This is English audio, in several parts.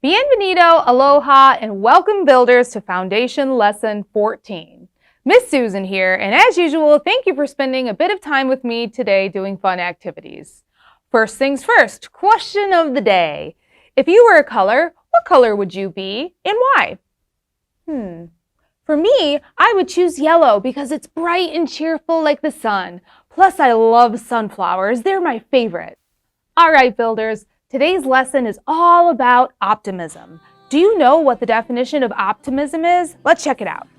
Bienvenido, aloha, and welcome builders to Foundation Lesson 14. Miss Susan here, and as usual, thank you for spending a bit of time with me today doing fun activities. First things first, question of the day. If you were a color, what color would you be and why? For me, I would choose yellow because it's bright and cheerful like the sun. Plus, I love sunflowers. They're my favorite. All right, builders. Today's lesson is all about optimism. Do you know what the definition of optimism is? Let's check it out.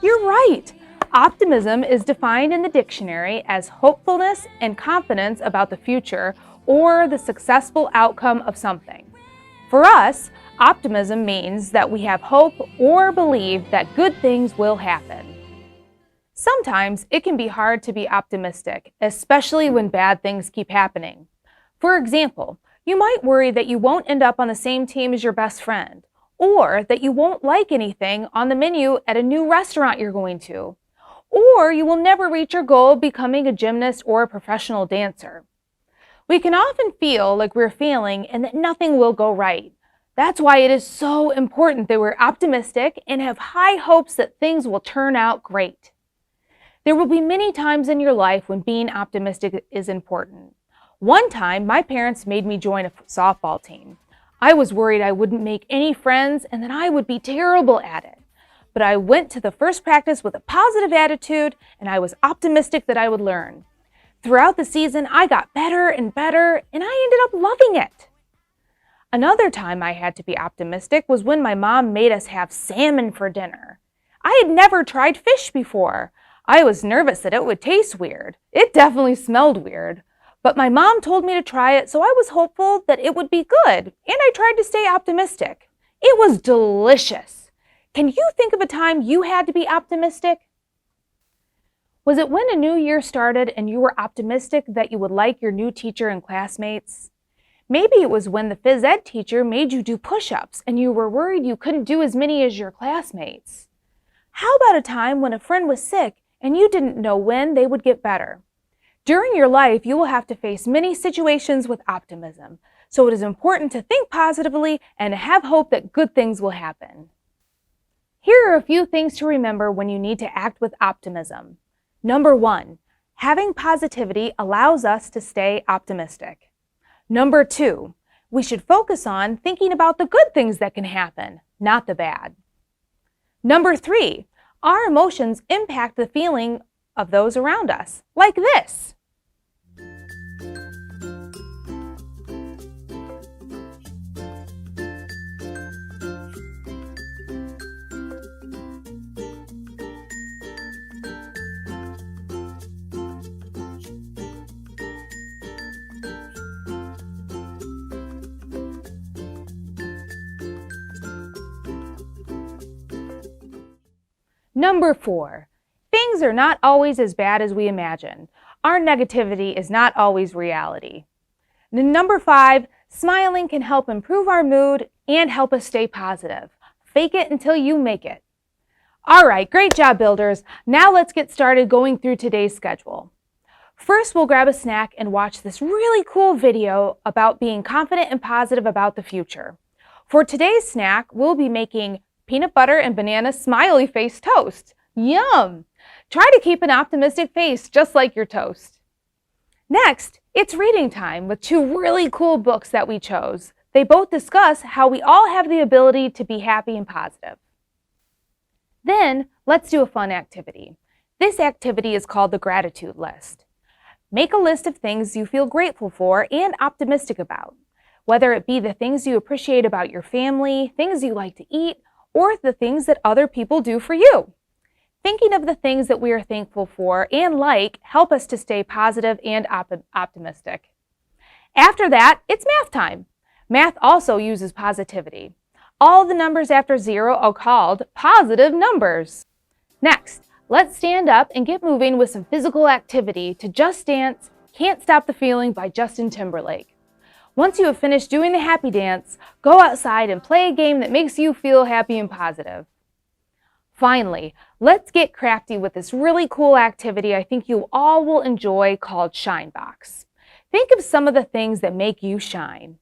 You're right. Optimism is defined in the dictionary as hopefulness and confidence about the future or the successful outcome of something. For us, optimism means that we have hope or believe that good things will happen. Sometimes it can be hard to be optimistic, especially when bad things keep happening. For example, you might worry that you won't end up on the same team as your best friend, or that you won't like anything on the menu at a new restaurant you're going to, or you will never reach your goal of becoming a gymnast or a professional dancer. We can often feel like we're failing and that nothing will go right. That's why it is so important that we're optimistic and have high hopes that things will turn out great. There will be many times in your life when being optimistic is important. One time, my parents made me join a softball team. I was worried I wouldn't make any friends and that I would be terrible at it. But I went to the first practice with a positive attitude and I was optimistic that I would learn. Throughout the season, I got better and better and I ended up loving it. Another time I had to be optimistic was when my mom made us have salmon for dinner. I had never tried fish before. I was nervous that it would taste weird. It definitely smelled weird. But my mom told me to try it, so I was hopeful that it would be good, and I tried to stay optimistic. It was delicious. Can you think of a time you had to be optimistic? Was it when a new year started and you were optimistic that you would like your new teacher and classmates? Maybe it was when the phys ed teacher made you do push-ups and you were worried you couldn't do as many as your classmates. How about a time when a friend was sick and you didn't know when they would get better? During your life, you will have to face many situations with optimism, so it is important to think positively and to have hope that good things will happen. Here are a few things to remember when you need to act with optimism. Number 1, having positivity allows us to stay optimistic. Number 2, we should focus on thinking about the good things that can happen, not the bad. Number 3, our emotions impact the feeling of those around us, like this. Number 4, things are not always as bad as we imagine. Our negativity is not always reality. Number 5, smiling can help improve our mood and help us stay positive. Fake it until you make it. All right, great job, builders. Now let's get started going through today's schedule. First, we'll grab a snack and watch this really cool video about being confident and positive about the future. For today's snack, we'll be making peanut butter and banana smiley face toast. Yum! Try to keep an optimistic face just like your toast. Next, it's reading time with 2 really cool books that we chose. They both discuss how we all have the ability to be happy and positive. Then, let's do a fun activity. This activity is called the gratitude list. Make a list of things you feel grateful for and optimistic about, whether it be the things you appreciate about your family, things you like to eat, or the things that other people do for you. Thinking of the things that we are thankful for and like help us to stay positive and optimistic. After that, it's math time. Math also uses positivity. All the numbers after 0 are called positive numbers. Next, let's stand up and get moving with some physical activity to Just Dance, Can't Stop the Feeling by Justin Timberlake. Once you have finished doing the happy dance, go outside and play a game that makes you feel happy and positive. Finally, let's get crafty with this really cool activity I think you all will enjoy called Shine Box. Think of some of the things that make you shine.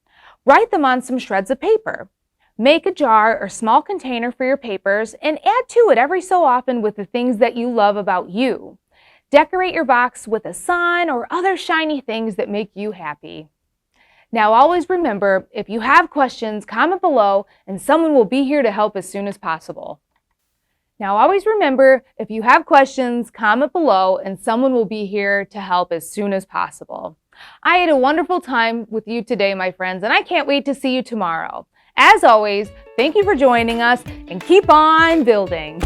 Write them on some shreds of paper. Make a jar or small container for your papers and add to it every so often with the things that you love about you. Decorate your box with a sun or other shiny things that make you happy. Now always remember, if you have questions, comment below and someone will be here to help as soon as possible. Now always remember, if you have questions, comment below and someone will be here to help as soon as possible. I had a wonderful time with you today, my friends, and I can't wait to see you tomorrow. As always, thank you for joining us and keep on building.